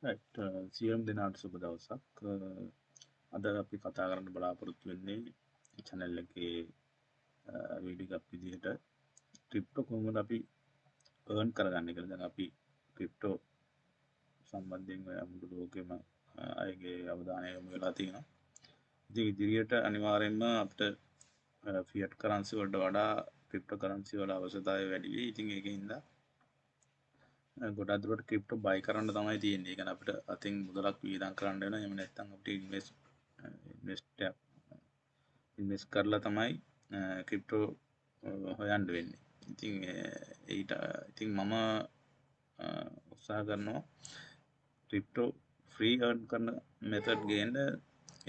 right සියලුම දෙනාට සුබ දවසක් අද අපි කතා කරන්න බලාපොරොත්තු වෙන්නේ channel එකේ වීඩියෝ එකක් විදිහට ක්‍රිප්ටෝ කොහොමද අපි earn කරගන්නේ කියලා. දැන් අපි ක්‍රිප්ටෝ සම්බන්ධයෙන් මුළු ලෝකෙම අයගේ අවධානය යොමු වෙලා තියෙනවා. ඉතින් ඉදිරියට අනිවාර්යයෙන්ම අපිට ෆියට් කරන්සි වලට වඩා ක්‍රිප්ටෝ කරන්සි වල අවශ්‍යතාවය වැඩි වෙයි. ඉතින් ඒකින්ද ගොඩක් දුරට ක්‍රිප්ටෝ බයි කරන්න තමයි තියෙන්නේ. ඒ කියන්නේ අපිට අතින් මුදලක් වියදම් කරන්න වෙනවා. එහෙම නැත්නම් අපිට ඉන්වෙස්ට් කරලා තමයි ක්‍රිප්ටෝ හොයන්න වෙන්නේ. ඉතින් ඉතින් මම උත්සාහ කරනවා ක්‍රිප්ටෝ ෆ්‍රී earn කරන මෙතඩ් ගේන්න.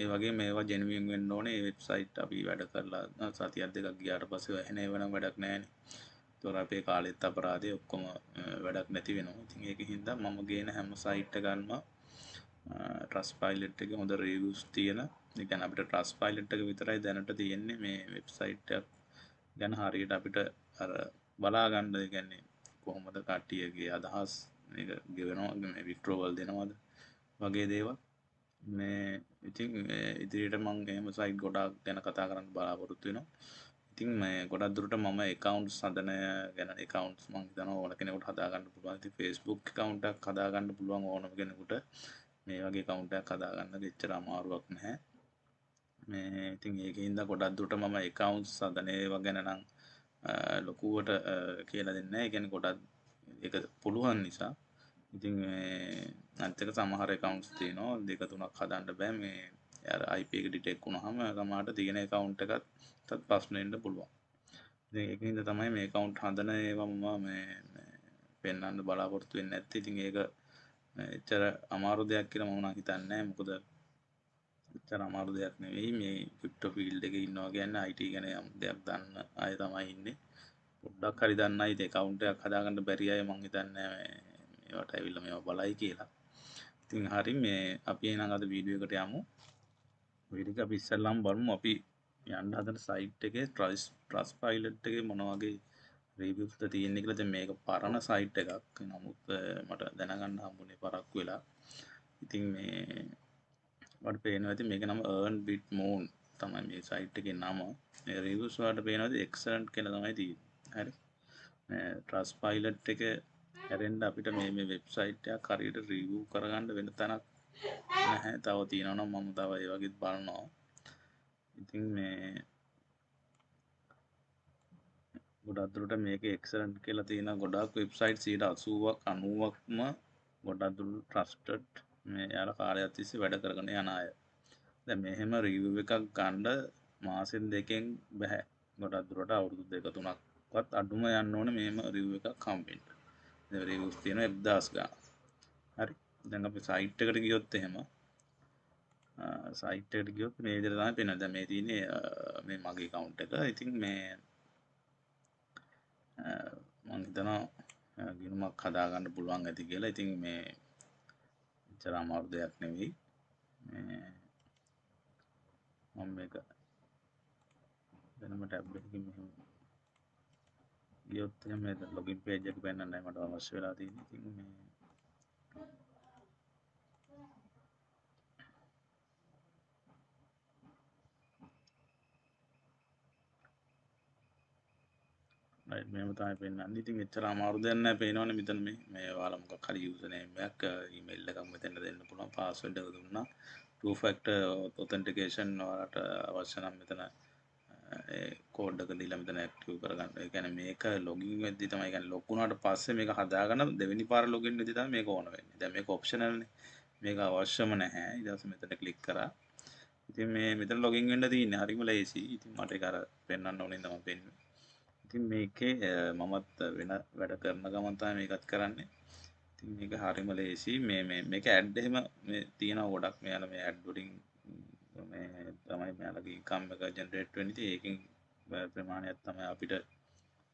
ඒ වගේ මේවා ජෙනුයින් වෙන්න ඕනේ. ඒ වෙබ්සයිට් අපි වැඩ කරලා සතියක් දෙකක් ගියාට පස්සේ එහෙම ඒවනම් වැඩක් නැහැ නේ. තොර අපේ කාලෙත් අපරාධය ඔක්කොම වැඩක් නැති වෙනවා. ඉතින් ඒක හින්දා මම ගේන හැම සයිට් එකක්ම Trustpilot එකේ හොඳ රිවිව්ස් තියෙන. ඒ කියන්නේ අපිට Trustpilot එක විතරයි දැනට තියෙන්නේ මේ වෙබ්සයිට් එක ගැන හරියට අපිට අර බලා ගන්න. ඒ කියන්නේ කොහොමද කට්ටියගේ අදහස් මේක ගෙවනවා මේ විත්ඩ්‍රෝවල් දෙනවද වගේ දේවල්. මේ ඉතින් ඉදිරියට මම එහෙම සයිට් ගොඩාක් ගැන කතා කරන්න බලාපොරොත්තු වෙනවා. ඉතින් මේ ගොඩක් දුරට මම accounts හදන ගැන accounts මම හිතනවා ඕන කෙනෙකුට හදාගන්න පුළුවන්. ඉතින් Facebook account එකක් හදාගන්න පුළුවන් ඕනම කෙනෙකුට. මේ වගේ account එකක් හදාගන්න එච්චර අමාරුවක් නැහැ. මේ ඉතින් ඒකින්ද ගොඩක් දුරට මම accounts හදන ඒවා ගැන නම් ලොකුවට කියලා දෙන්නේ නැහැ. ඒ කියන්නේ ගොඩක් ඒක පුළුවන් නිසා. ඉතින් අනිත් එක සමහර accounts තියෙනවා දෙක තුනක් හදන්න බෑ. මේ අර IP එක ඩිටෙක්ට් වුණාම සමහරට තියෙන account එකත් ප්‍රශ්න වෙන්න පුළුවන්. ඉතින් ඒකින්ද තමයි මේ account හදන ඒවා මම මේ පෙන්වන්න බලාපොරොත්තු වෙන්නේ නැත්තේ. ඉතින් ඒක එච්චර අමාරු දෙයක් කියලා මම නම් හිතන්නේ නැහැ. මොකද එච්චර අමාරු දෙයක් නෙවෙයි. මේ ක්‍රිප්ටෝ ෆීල්ඩ් එකේ ඉන්නවා කියන්නේ IT ගැන යම් දෙයක් දන්න අය තමයි ඉන්නේ. පොඩ්ඩක් හරි දන්න අය ඉතින් account එකක් හදාගන්න බැරි අය මම හිතන්නේ මේවට ඇවිල්ලා මේවා බලයි කියලා. ඉතින් හරි මේ අපි එහෙනම් අද වීඩියෝ එකට යමු. වීඩියෝ එක අපි ඉස්සෙල්ලාම බලමු අපි යන්න හදන සයිට් එකේ Trustpilot එකේ මොන වගේ රිවිව්ස් ද තියෙන්නේ කියලා. දැන් මේක පරණ සයිට් එකක්. නමුත් මට දැනගන්න හම්බුනේ පරක්කු වෙලා. ඉතින් මේ මට පේනවා ඇති මේක නම earn bit moon තමයි මේ සයිට් එකේ නම. මේ රිවිව්ස් වලට පේනවා ඇති excellent කියලා තමයි තියෙන්නේ. හරි. මේ Trustpilot එක හැරෙන්න අපිට මේ වෙබ්සයිට් එකක් හරියට රිවිව් කරගන්න වෙන තැනක් නැහැ. තව තියෙනවා නම් මම තව ඒ වගේත් බලනවා. ඉතින් මේ ගොඩක් දුරට මේක excellent කියලා තියෙන ගොඩක් වෙබ්සයිට් 80ක් 90ක්ම ගොඩක් දුරට trusted මේ යාලා කාලයක් තිස්සේ වැඩ කරගෙන යන අය. දැන් මෙහෙම රිවිව් එකක් ගන්න මාසෙන් දෙකෙන් බෑ. ගොඩක් දුරට අවුරුදු දෙක තුනක්වත් අඩුම යන්න ඕනේ මෙහෙම රිවිව් එකක් හම්බෙන්න. දැන් රිවිව්ස් තියෙනවා 1000 ගාණක්. හරි. දැන් අපි සයිට් එකට ගියොත් එහෙම සයිට් එකට ගියොත් මේ විදිහට තමයි පේන්නේ. දැන් මේ තියෙන්නේ මේ මගේ account එක. ඉතින් මේ මම හිතනවා ගිණුමක් හදාගන්න පුළුවන් ඇති කියලා. ඉතින් මේ එච්චර අමාරු දෙයක් නෙවෙයි. මේ මම මේක වෙනම ටැබ් එකකින් මෙහෙම ගියොත් එහෙම මේ ලොගින් පේජ් එක පෙන්නන්නයි මට අවශ්‍ය වෙලා තියෙන්නේ. ඉතින් මේ රයිට් මෙහෙම තමයි පෙන්නන්නේ. ඉතින් එච්චර අමාරු දෙයක් නෑ. පේනවනේ මෙතන මේ ඔයාලා මොකක් හරි යූසර් නේම් එකක් ඊමේල් එකක් මෙතන දෙන්න පුළුවන්. පාස්වර්ඩ් එක දුන්නා. two factor authentication ඔයාලට අවශ්‍ය නම් මෙතන ඒ කෝඩ් එක දීලා මෙතන ඇක්ටිව් කරගන්න. ඒ කියන්නේ මේක ලොගින් වෙද්දි තමයි කියන්නේ ලොග් වුණාට පස්සේ මේක හදාගන්න දෙවෙනි පාර ලොගින් වෙද්දි තමයි මේක ඕන වෙන්නේ. දැන් මේක ඔප්ෂනල් නේ. මේක අවශ්‍යම නැහැ. ඊට පස්සේ මෙතන ක්ලික් කරා. ඉතින් මේ මෙතන ලොගින් වෙන්න තියෙන්නේ. හරිම ලේසි. ඉතින් මට ඒක අර පෙන්වන්න ඕනේ තමයි පෙන්වන්නේ. ඉතින් මේකේ මමත් වෙන වැඩ කරන ගමන් තමයි මේකත් කරන්නේ. ඉතින් මේක හරිම ලේසි. මේක ඇඩ් එහෙම මේ තියෙනවා ගොඩක්. මෙයාලා මේ ඇඩ් වලින් මේ තමයි මෙයාලගේ ඉන්කම් එක ජෙනරේට් වෙන්නේ. ඉතින් ඒකෙන් ප්‍රමාණයක් තමයි අපිට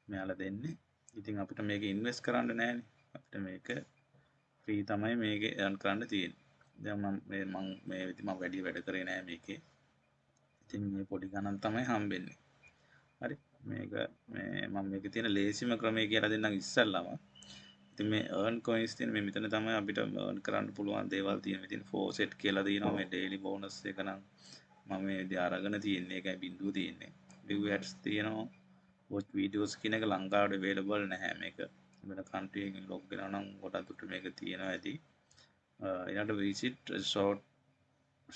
මෙයාලා දෙන්නේ. ඉතින් අපිට මේක ඉන්වෙස්ට් කරන්න නෑනේ. අපිට මේක ෆ්‍රී තමයි මේකේ earn කරන්න තියෙන්නේ. දැන් මම වැඩි වැඩ කරේ නෑ මේකේ. ඉතින් මේ පොඩි ගණන් තමයි හම්බෙන්නේ. හරි මේක මම මේකේ තියෙන ලේසිම ක්‍රමය කියලා දෙන්නම් ඉස්සල්ලාම. ඉතින් මේ earn coins තියෙන මේ මෙතන තමයි අපිට earn කරන්න පුළුවන් දේවල් තියෙන. ඉතින් faucet කියලා තියෙනවා මේ daily bonus එක නම් මම මේ විදිහ අරගෙන තියෙන්නේ. ඒකයි බිඳුව තියෙන්නේ. view ads තියෙනවා. watch videos කියන එක ලංකාවට available නැහැ මේක. වෙන country එකකින් log වෙනවා නම් ගොඩක් දුරට මේක තියෙනවා ඇති. ඊළඟට visit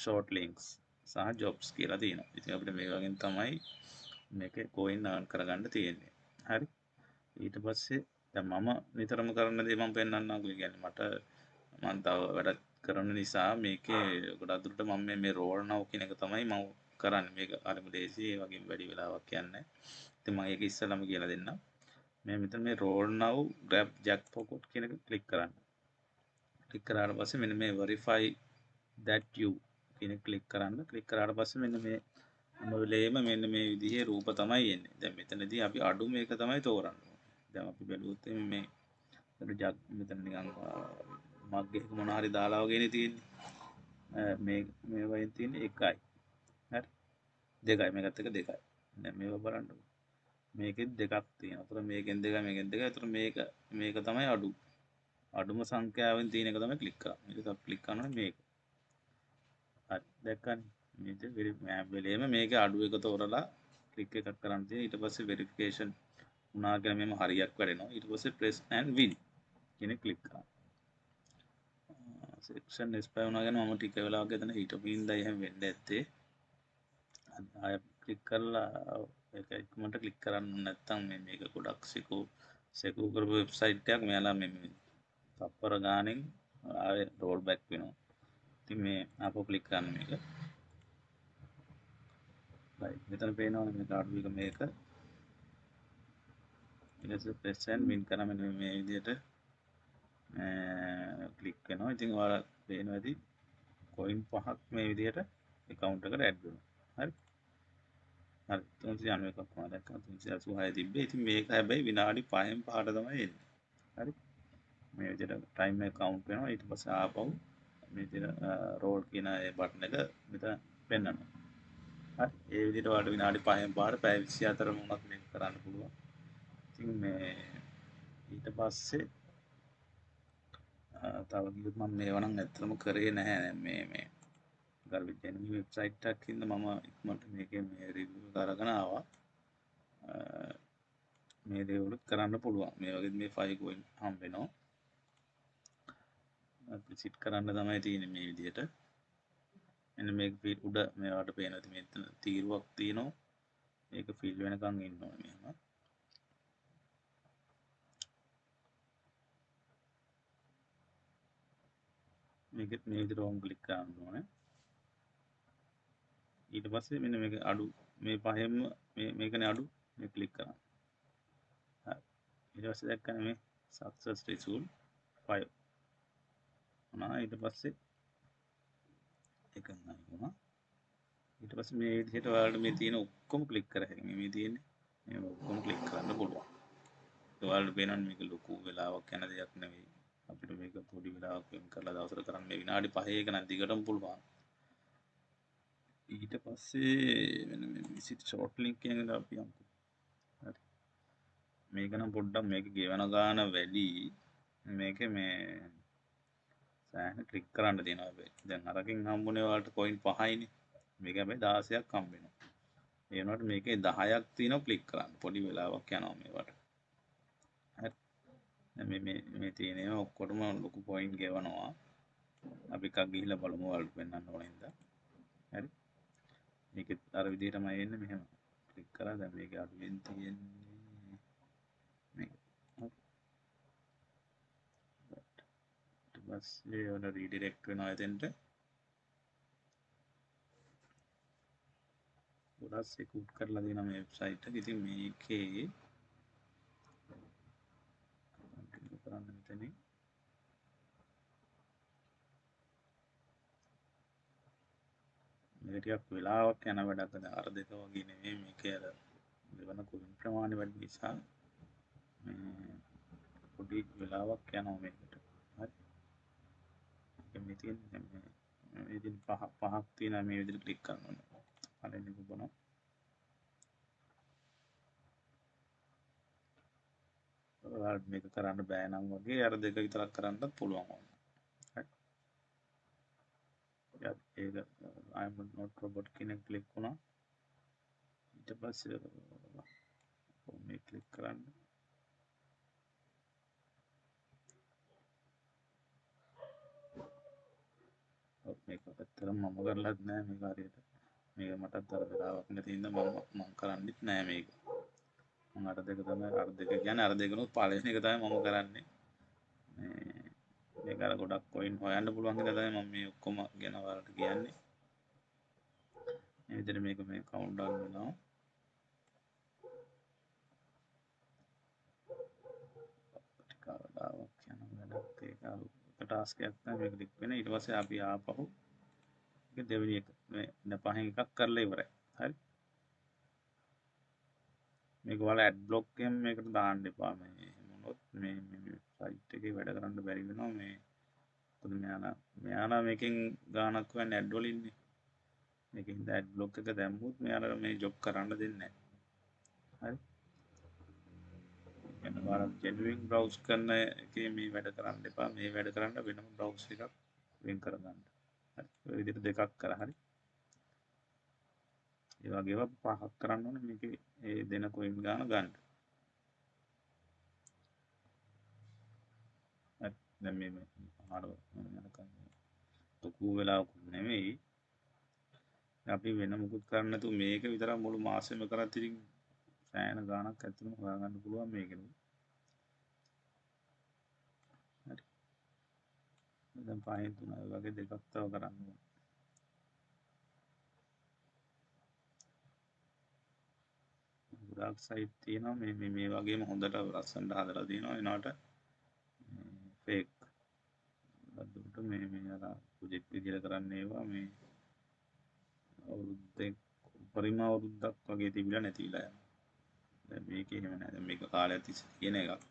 short links සහ jobs කියලා තියෙනවා. ඉතින් අපිට මේ වගේ තමයි මේකේ coin earn කරගන්න තියෙන්නේ. හරි. ඊට පස්සේ දැන් මම නිතරම කරන දේ මම පෙන්නන්නම්. ඒ කියන්නේ මම තව වැඩ කරන නිසා මේකේ ගොඩක් දුරට මම මේ roll now කියන එක තමයි මම කරන්නේ. මේක හරිම ලේසි. ඒ වගේම වැඩි වෙලාවක් යන්නේ. ඉතින් මම ඒක ඉස්සෙල්ලාම කියලා දෙන්නම්. මේ මෙතන මේ roll now grab jackpot කියන එක ක්ලික් කරන්න. ක්ලික් කරාට පස්සේ මෙන්න මේ verify that you කියන ක්ලික් කරන්න. ක්ලික් කරාට පස්සේ මෙන්න මේ හැම වෙලේම මෙන්න මේ විදිහේ රූප තමයි එන්නේ. දැන් මෙතනදී අපි අඩු මේක තමයි තෝරන්නේ. දැන් අපි බැලුවොත් මේ ජග් මෙතන නිකන් මග් එකක මොන හරි දාලා වගේනේ තියෙන්නේ. මේ වයින් තියෙන්නේ 1යි. හරි. 2යි මේකත් එක 2යි. දැන් මේක බලන්න. මේකෙත් දෙකක් තියෙනවා. ඒතර මේකෙන් 2යි මේකෙන් 2යි. ඒතර මේක තමයි අඩුම සංඛ්‍යාවෙන් තියෙන එක තමයි ක්ලික් කරන්නේ. මේක තමයි ක්ලික් කරනවා මේක. හරි. දැක්කනේ. මේක හැම වෙලේම මේකේ අඩු එක තෝරලා ක්ලික් එකක් කරන් තියෙනවා. ඊට පස්සේ වෙරිෆිකේෂන් වුණා කියලා මෙහෙම හරියක් වැඩෙනවා. ඊට පස්සේ press and win කියන ක්ලික් කරනවා. සෙක්ෂන් එක්ස්පයර් වුණා ගැන මම ටික වෙලාවක් එතන හිටපු ඉඳලා එහෙම වෙන්න ඇත්තේ. ආය ක්ලික් කරලා ඒක ඉක්මනට ක්ලික් කරන්න නැත්නම් මේක ගොඩක් සෙකු කරපු වෙබ්සයිට් එකක්. මෙයාලා මේ තප්පර ගානෙන් ආයෙ රෝල් බෑක් වෙනවා. ඉතින් මේ ආපහු ක්ලික් කරන්න මේක. right මෙතන පේනවනේ මේක අඩු එක මේක. ඊට පස්සේ press and win කරන මේ විදිහට ක්ලික් වෙනවා. ඉතින් ඔයාලා පේනවා ඇති කොයින් 5ක් මේ විදිහට account එකට add වෙනවා. හරි. හරි 391ක් වුණා. දැක්කම 386 තිබ්බේ. ඉතින් මේක හැබැයි විනාඩි 5න් 5ට තමයි එන්නේ. හරි. මේ විදිහට time එක count වෙනවා. ඊට පස්සේ ආපහු මේ විදිහට roll කියන ඒ බටන් එක මෙතන පෙන්වනවා. හරි. ඒ විදිහට ඔයාලට විනාඩි 5න් 5ට පැය 24ම වුණත් මේක කරන්න පුළුවන්. ඉතින් මේ ඊට පස්සේ තව කිව්වොත් මම මේව නම් ඇත්තටම කරේ නැහැ මේ garbage enemy වෙබ්සයිට් එකක් ඉන්න මම ඉක්මනට මේකේ මේ රිවිව් එක අරගෙන ආවා. මේ දේවලුත් කරන්න පුළුවන්. මේ වගේ මේ 5 coin හම්බ වෙනවා. විසිට් කරන්න තමයි තියෙන්නේ මේ විදිහට. මෙන්න මේක උඩ මේවට පේනවා මෙතන තීරුවක් තියෙනවා. ඒක ෆිල් වෙනකන් ඉන්න ඕනේ මෙහෙම. මේකත් මේ විදිහට ඕම් ක්ලික් කරන්න ඕනේ. ඊට පස්සේ මෙන්න මේක අඩු මේ පහෙන්ම මේකනේ අඩු මේ ක්ලික් කරන්න. හරි. ඊට පස්සේ දැක්කනේ මේ success result 5. වුණා. ඊට පස්සේ එක නයි වුණා. ඊට පස්සේ මේ විදිහට ඔයාලට මේ තියෙන ඔක්කොම ක්ලික් කර හැකියි. මේ තියෙන්නේ මේ ඔක්කොම ක්ලික් කරන්න පුළුවන්. ඔයාලට පේනවනේ මේක ලොකු වෙලාවක් යන දෙයක් නෙවෙයි. අපිට මේක පොඩි වෙලාවක් වෙන් කරලා දවසට කරන්න මේ විනාඩි 5 එක නම් දිගටම පුළුවන්. ඊට පස්සේ මෙන්න මේ visit short link කියන එක අපි යමු. හරි. මේක නම් පොඩ්ඩක් මේක ගෙවන ගාන වැඩි. මේකේ මේ සෑහෙන ක්ලික් කරන්න තියෙනවා හැබැයි. දැන් අරකින් හම්බුනේ ඔයාලට coin 5යිනේ. මේක හැබැයි 16ක් හම්බ වෙනවා. ඒ වුණාට මේකේ 10ක් තියෙනවා ක්ලික් කරන්න. පොඩි වෙලාවක් යනවා මේවට. හරි. දැන් මේ තියෙන ඒවා ඔක්කොටම ලොකු coin ගෙවනවා. අපි එකක් ගිහිල්ලා බලමු ඔයාලට පෙන්වන්න ඕන හින්දා. හරි. මේකෙත් අර විදිහටමයි එන්නේ මෙහෙම. ක්ලික් කරලා දැන් මේක අඩුවෙන් තියෙන්නේ මේක. ඊට පස්සේ ඔයාලා රීඩිරෙක්ට් වෙනවා එතෙන්ට. ගොඩක් සිකියුර් කරලා දෙනවා මේ වෙබ්සයිට් එක. ඉතින් මේකේ කන්ටිනියු කරන්න මෙතනින්. මේක ටිකක් වෙලාවක් යන වැඩක්. දැන් අර දෙක වගේ නෙමෙයි මේකේ අර දෙවන කුලින් ප්‍රමාණය වැඩි නිසා මේ පොඩි වෙලාවක් යනවා මේකට. හරි. මේ තියෙන මේ විදිහට පහක් තියෙනවා මේ විදිහට ක්ලික් කරන්න ඕනේ. පළවෙනි එක බලනවා. ඔයාලට මේක කරන්න බෑ නම් වගේ අර දෙක විතරක් කරන්නත් පුළුවන් ඕන. ඒක I'm not robot කෙනෙක් ක්ලික් වුණා. ඊට පස්සේ මේ ක්ලික් කරන්න. මේක ඇත්තටම මම කරලත් නෑ මේක හරියට. මේක මටත් අර වෙලාවක් නැති හින්දා මම කරන්නෙත් නෑ මේක. මම අර දෙක තමයි අර දෙක කියන්නේ අර දෙකනොත් පළවෙනි එක තමයි මම කරන්නේ. මේක අර ගොඩක් කොයින් හොයන්න පුළුවන් හින්දා තමයි මම මේ ඔක්කොම ගැන ඔයාලට කියන්නේ. මේ විදිහට මේක මේ කවුන්ට් ඩවුන් වෙනවා. කවදාවත් යන වැඩක් ඒක ටාස්ක් එකක් තමයි මේක ක්ලික් වෙන. ඊට පස්සේ අපි ආපහු ඒක දෙවෙනි එක මේ පහෙන් එකක් කරලා ඉවරයි. හරි. මේක ඔයාලා ඇඩ් බ්ලොක් එකෙන් මේකට දාන්න එපා. මේ මොනොත් මේ සයිට් එකේ වැඩ කරන්න බැරි වෙනවා මේ. මොකද මෙයාලා මේකෙන් ගාණක් හොයන්නේ ඇඩ් වලින්නේ. මේකෙන් ඇඩ් බ්ලොක් එක දැම්මුත් මෙයාලා මේ ජොබ් කරන්න දෙන්නේ නැහැ. හරි. ජෙනුවින් බ්‍රවුස් කරන එකේ මේ වැඩ කරන්න එපා. මේ වැඩ කරන්න වෙනම බ්‍රවුස් එකක් වෙන් කරගන්න. හරි. ඔය විදිහට දෙකක් කරා හරි. ඒ වගේම පහක් කරන්න ඕනේ මේකේ ඒ දෙන කොයින් ගාන ගන්න. හරි. දැන් මේ යනකම් ලොකු වෙලාවකුත් නෙමෙයි. අපි වෙන මුකුත් කරන්න නැතුව මේක විතරක් මුළු මාසෙම කරත් ඉතින් සෑහෙන ගාණක් ඇත්තටම හොයාගන්න පුළුවන් මේකෙන්. හරි. දැන් පහෙන් තුන වගේ දෙකක් තව කරන්න ඕනේ. ගොඩාක් සයිට් තියෙනවා මේ වගේම හොඳට ලස්සනට හදලා තියෙනවා. එනවාට ෆේක් අදුට මේ අර ප්‍රොජෙක්ට් විදිහට කරන්න ඒවා මේ අවුරුද්දක් උපරිම අවුරුද්දක් වගේ තිබිලා නැතිලා යනවා. දැන් මේක එහෙම නෑ. දැන් මේක කාලයක් තිස්සේ තියෙන එකක්.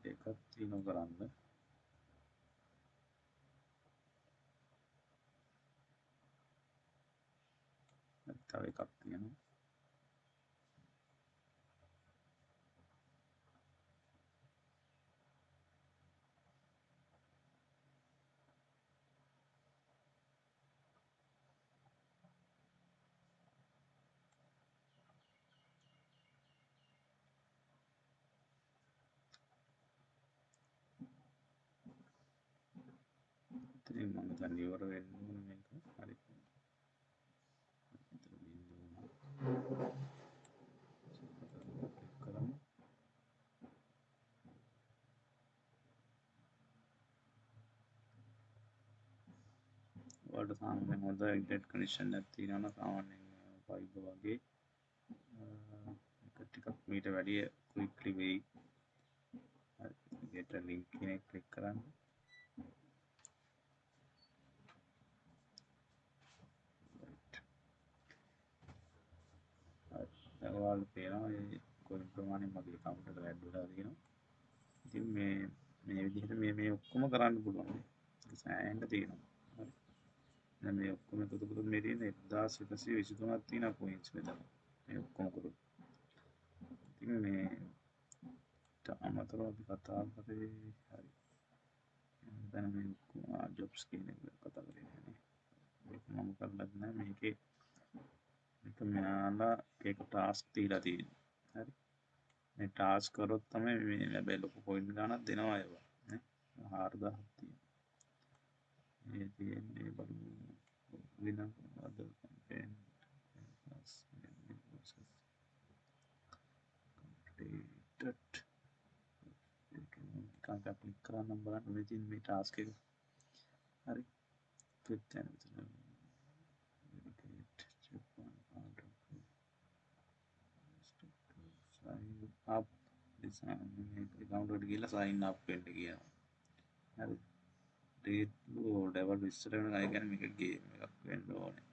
එකක් තියෙනවා කරන්න. තව එකක් තියෙනවා. ඉතින් මම හිතන්නේ ඉවර වෙන්න ඕනේ මේක. හරි. කරමු. ඔයාලට සාමාන්‍යයෙන් හොඳ ඉන්ටර්නෙට් කනෙක්ෂන් එකක් තියෙනවා නම් සාමාන්‍යයෙන් ෆයිබර් වගේ එක ටිකක් මීට වැඩිය ක්වික්ලි වෙයි. හරි. get a link එක ක්ලික් කරන්න. දැන් ඔයාලට පේනවා මේ කොයින් ප්‍රමාණය මගේ account එකට ඇඩ් වෙලා තියෙනවා. ඉතින් මේ විදිහට මේ ඔක්කොම කරන්න පුළුවන්. ඒක සෑහෙන්න තියෙනවා. හරි. දැන් මේ ඔක්කොම එකතු කරොත් මේ තියෙන 1123ක් තියෙනවා coins මෙතන. මේ ඔක්කොම කරොත්. ඉතින් මේ අමතරව අපි කතා කරේ හරි. දැන් මේ ඔක්කොම jobs කියන එක කතා කරේ නෑනේ. මේක මම කරලත් නෑ මේකේ මේක මෙයාලා එක ටාස්ක් දීලා තියෙනවා. හරි. මේ ටාස්ක් කරොත් තමයි මේ හැබැයි ලොකු පොයින්ට් ගානක් දෙනවා ඒවා නේ 4000ක් තියෙනවා. මේ තියෙන්නේ බලමු වින අද කැම්පේන් ප්ලස් completed එකක් ක්ලික් කරන්න බලන්න මේ තියෙන මේ ටාස්ක් එක. හරි. ක්ලික් කරන්න අප් account එකට ගිහලා sign up වෙන්න කියනවා. හරි. ඩෙවල් විස්තර වෙනකන් ඒ කියන්නේ මේක ගේම් එකක් වෙන්න ඕනේ.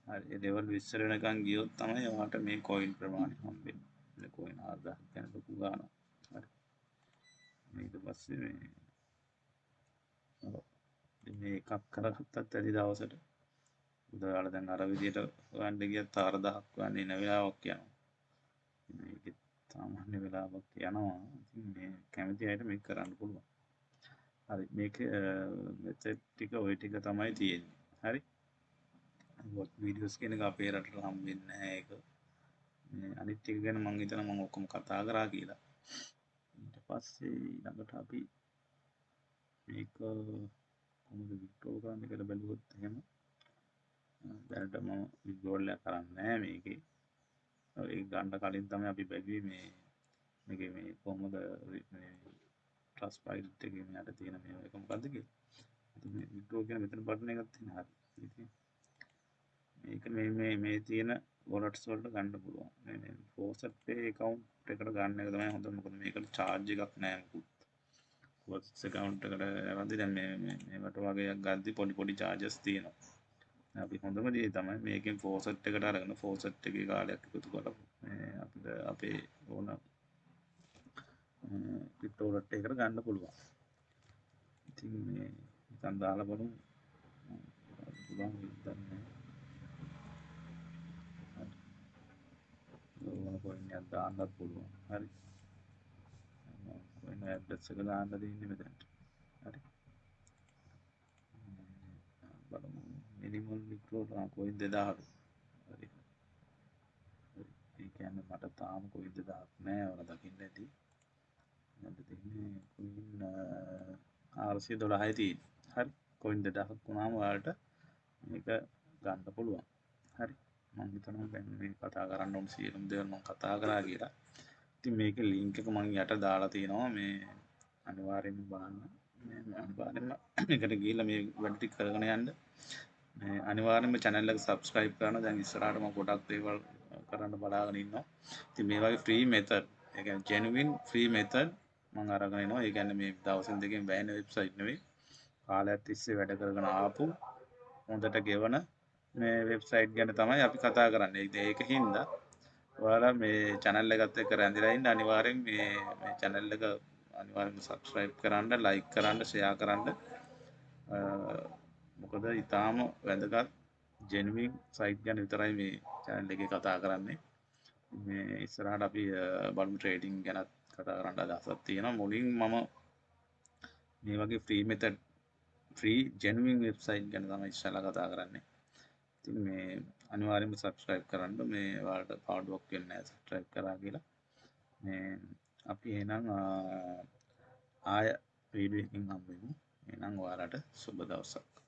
හරි. ඒ ඩෙවල් විස්තර වෙනකන් ගියොත් තමයි ඔයාලට මේ coin ප්‍රමාණය හම්බෙන්නේ. මේ coin 4000 කියන ලොකු ගාණක්. හරි. ඊට පස්සේ මේ එකක් කරගත්තත් ඇති දවසට උදාහරණ දැන් අර විදියට ගන්න ගියත් 4000ක් වань ඉන වෙලාවක් යනවා. මේක සාමාන්‍ය වෙලාවක් යනවා. ඉතින් මේ කැමති අයට මේක කරන්න පුළුවන්. හරි මේක මෙතෙක් ටික ওই ටික තමයි තියෙන්නේ. හරි. බොට් වීඩියෝස් කියන එක අපේ රටට හම්බෙන්නේ නැහැ ඒක. මේ අනිත් ටික ගැන මම හිතනවා මම ඔක්කොම කතා කරා කියලා. ඊට පස්සේ ඊළඟට අපි මේක කොහොමද විත්ඩ්‍රෝ කරන්න කියලා බැලුවොත් එහෙම දැනට මම විත්ඩ්‍රෝල් එක කරන්නේ නැහැ මේකේ. ඒක ගන්න කලින් තමයි අපි බැලුවේ මේකේ මේ කොහොමද මේ ට්‍රස්ට් පයිලට් එකේ මෙයාට තියෙන මේ එක මොකද්ද කියලා. ඉතින් මේ විත්ඩ්‍රෝ කියන මෙතන බටන් එකක් තියෙනවා. හරි. ඉතින් මේක මේ තියෙන වොලට්ස් වලට ගන්න පුළුවන්. මේ faucet pay account එකට ගන්න එක තමයි හොඳ. මොකද මේකට charge එකක් නැහැ මොකුත්. faucet account එකට යවද්දි දැන් මේකට වගේ ගද්දි පොඩි charges තියෙනවා. අපි හොඳම දේ තමයි මේකෙන් faucet එකට අරගෙන faucet එකේ කාලයක් එකතු කරලා මේ අපිට අපේ ඕන ක්‍රිප්ටෝ වලට එකට ගන්න පුළුවන්. ඉතින් මේ නිකන් දාලා බලමු. පුළුවන් විතරනේ. ඕන කොයින් එකක් දාන්නත් පුළුවන්. හරි. කොයින් ඇඩ්‍රස් එක දාන්න දෙන්නේ මෙතනට. හරි. බලමු මිනිමල් විත්ඩ්‍රෝ කොයින් 2000. හරි. ඒ කියන්නේ මට තාම කොයින් 2000ක් නෑ. ඔයාලා දකින්න ඇති. මට දෙන්නේ කොයින් 412යි තියෙන්නේ. හරි. කොයින් 2000ක් වුණාම ඔයාලට මේක ගන්න පුළුවන්. හරි. මම හිතනවා දැන් මේ කතා කරන්න ඕන සියලුම දේවල් මම කතා කරා කියලා. ඉතින් මේකේ ලින්ක් එක මම යට දාලා තියෙනවා මේ අනිවාර්යෙන්ම බලන්න. මේ අනිවාර්යෙන්ම මේකට ගිහිල්ලා මේ වැඩ ටික කරගෙන යන්න. මේ අනිවාර්යෙන්ම channel එක subscribe කරන්න. දැන් ඉස්සරහට මම ගොඩක් දේවල් කරන්න බලාගෙන ඉන්නවා. ඉතින් මේ වගේ free method, ඒ කියන්නේ genuine free method මම අරගෙන එනවා. ඒ කියන්නේ මේ දවසින් දෙකකින් බෑන වෙබ්සයිට් නෙවෙයි. කාලයක් තිස්සේ වැඩ කරගෙන ආපු හොඳට ගෙවන මේ වෙබ්සයිට් ගැන තමයි අපි කතා කරන්නේ. ඒක හින්දා ඔයාලා මේ channel එකත් එක්ක රැඳිලා ඉන්න අනිවාර්යෙන් මේ channel එක අනිවාර්යෙන්ම subscribe කරන්න, like කරන්න, share කරන්න. මොකද ඊටාම වැදගත් genuine site ගැන විතරයි මේ channel එකේ කතා කරන්නේ. මේ ඉස්සරහට අපි බලමු trading ගැනත් කතා කරන්න අදහසක් තියෙනවා. මුලින් මම මේ වගේ free method free genuine website ගැන තමයි ඉස්සෙල්ලා කතා කරන්නේ. ඉතින් මේ අනිවාර්යෙන්ම subscribe කරන්න. මේ ඔයාලට පාඩුවක් වෙන්නේ නැහැ subscribe කරා කියලා. මේ අපි එහෙනම් ආය වීඩියෝ එකකින් හම්බ වෙමු. එහෙනම් ඔයාලට සුබ දවසක්.